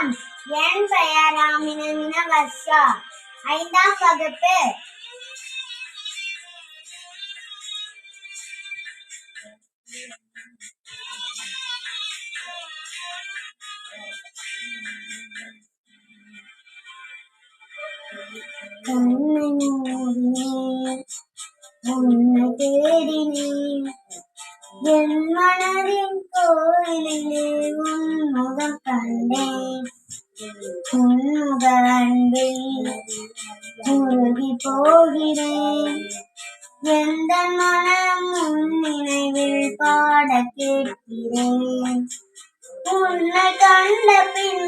வணக்கம். என் பெயர் ராமினமின வர்ஷா. 5ஆம் வகுப்பு. கண்ணை மூடினேன், உன்னை தேடினேன், என் மனதின் கோயிலிலே உன் முகம் கண்டேன். உன்முக அன்பில் உருகி போகிறேன், எந்த மனம் உன் நினைவில் பாட கேட்கிறேன். உன்னை கண்ட பின்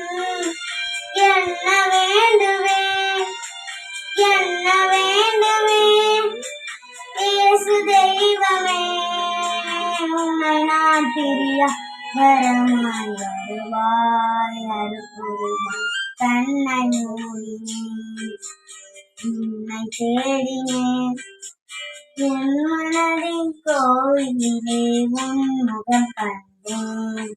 என்ன வேண்டுவேன், என்ன வேண்டுவேன், இயேசு தெய்வமே, உன்னை நான் பிரிய வரமாய் வருவாய், அருள்புரிவாய். கண்ணை மூடினேன், உன்னை தேடினேன், என் மனதின் கோயிலிலே உன் முகம் கண்டேன்.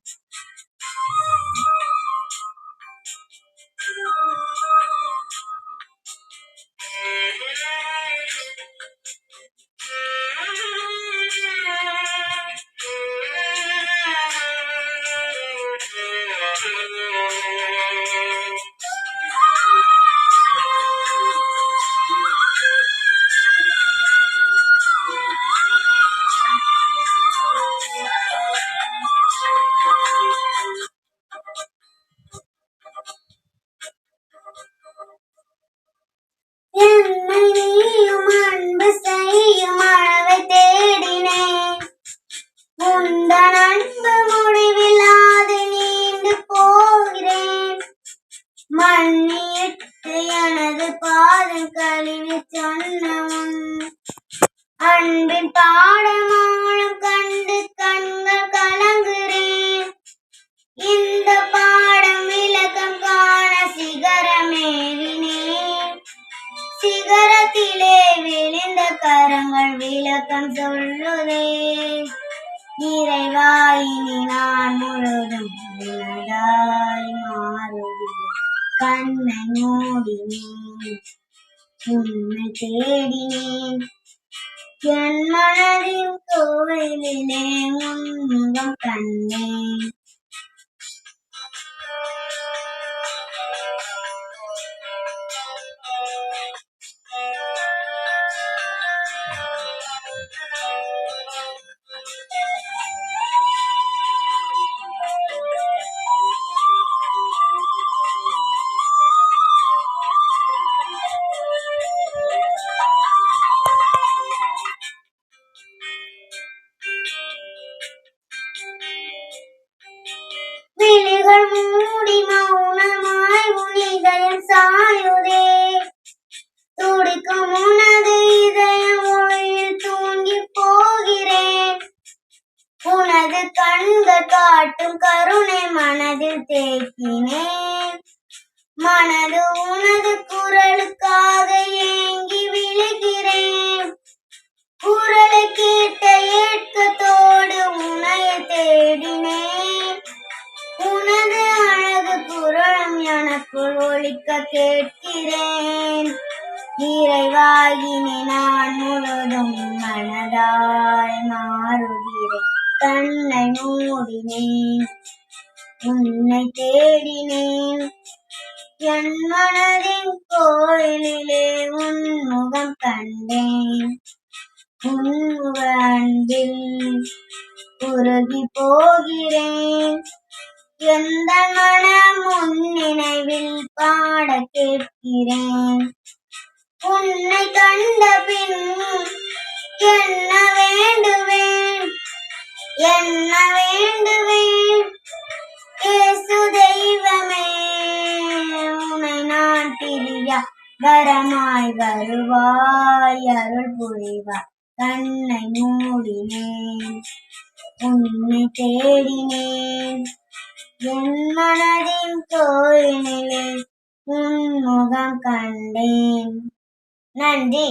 என்னை நீயும் அன்பு செய்யும் அளவை தேடினேன், உந்தன் அன்பு முடிவில்லாது நீண்டு போகிறேன். மன்னிட்டு எனது பாதம் கழுவி சொன்னவன் அன்பின் பாடமானம் கண்டு கண்கள் கலங்குகிறேன். இந்த பாடம் விளக்கம் காண சிகரமேறினேன், சிகரத்திலே விழுந்த கரங்கள் விளக்கம் சொல்லுதே. இறைவாயினி நான் முழுதும் உனதாய் மாறுகிறேன். கண்ணை மூடினேன், உன்னை தேடினேன், என் மனதின் கோயிலிலே உன் முகம் கண்டேன். விழிகள் மூடி மௌனமாய் உன் இதயம் சாயுதே, துடிக்கும் உனது இதயம் ஒளியில் தூங்கி போகிறேன். உனது கண்கள் காட்டும் கருணை மனதில் தேக்கினேன், மனது உனது குரலுக்காக ஏங்கி விழுகிறேன். குரலை கேட்ட ஏட்கத்தோடு உன்னை தேடினேன், உனது அழகு குரலும் எனக்குள் ஒலிக்க கேட்கிறேன். இறைவாயினி நான் முழுதும் மனதாய் மாறுகிறேன். கண்ணை மூடினேன், உன்னை தேடினேன், என் மனதின் கோயிலிலே உன் முகம் கண்டேன். உன்முக அன்பில் உருகி போகிறேன், எந்த மனம் உன் நினைவில் பாட கேட்கிறேன். உன்னை கண்ட பின் என்ன வேண்டுவேன், என்ன வேண்டுவேன், இயேசு தெய்வமே, உன்னை நான் பிரிய வரமாய் வருவாய், அருள் புரிவாய். கண்ணை மூடினேன், உன்னை தேடினேன், என் மனதின் கோயிலிலே உன் முகம் கண்டேன். நன்றி.